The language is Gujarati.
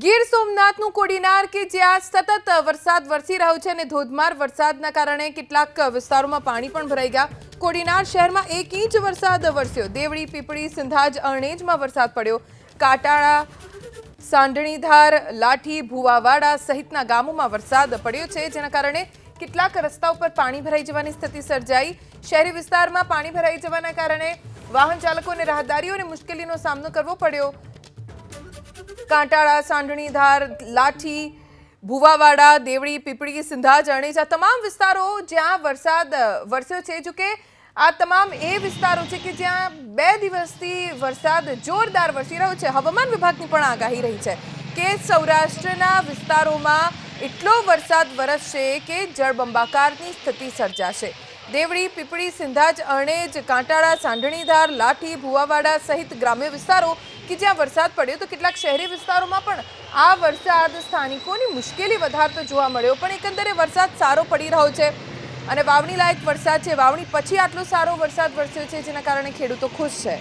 ગીર સોમનાથનું કોડીનાર કે જ્યાં સતત વરસાદ વરસી રહ્યો છે અને ધોધમાર વરસાદના કારણે કેટલાક વિસ્તારોમાં પાણી પણ ભરાઈ ગયા। કોડીનાર શહેરમાં 1 ઇંચ વરસાદ વરસ્યો। દેવળી, પીપળી, સિંધાજ, અરણેજમાં વરસાદ પડ્યો। કાટાળા, સાંઢણીધાર, લાઠી, ભુવાવાડા સહિતના ગામોમાં વરસાદ પડ્યો છે, જેના કારણે કેટલાક રસ્તાઓ પર પાણી ભરાઈ જવાની સ્થિતિ સર્જાઈ। શહેરી વિસ્તારમાં પાણી ભરાઈ જવાના કારણે વાહન ચાલકો અને રાહદારીઓને મુશ્કેલીનો સામનો કરવો પડ્યો। કાંટાળા, સાંઢણીધાર, લાઠી, ભુવાવાડા, દેવળી, પીપળી, સિંધાજ, અરણેજ આ તમામ વિસ્તારો જ્યાં વરસાદ વરસ્યો છે। જો કે આ તમામ એ વિસ્તારો છે કે જ્યાં 2 દિવસથી વરસાદ જોરદાર વરસી રહ્યો છે। હવામાન વિભાગની પણ આગાહી રહી છે કે સૌરાષ્ટ્રના વિસ્તારોમાં એટલો વરસાદ વરસશે કે જળબંબાકારની સ્થિતિ સર્જાશે। દેવળી, પીપળી, સિંધાજ, અરણેજ, કાંટાળા, સાંઢણીધાર, લાઠી, ભુવાવાડા સહિત ગ્રામ્ય વિસ્તારો કે જ્યાં વરસાદ પડ્યો તો કેટલાક શહેરી વિસ્તારોમાં પણ આ વરસાદ સ્થાનિકોની મુશ્કેલી વધારતો જોવા મળ્યો। પણ એકંદરે વરસાદ સારો પડી રહ્યો છે અને વાવણી લાયક વરસાદ છે। વાવણી પછી આટલો સારો વરસાદ વરસ્યો છે, જેના કારણે ખેડૂતો ખુશ છે।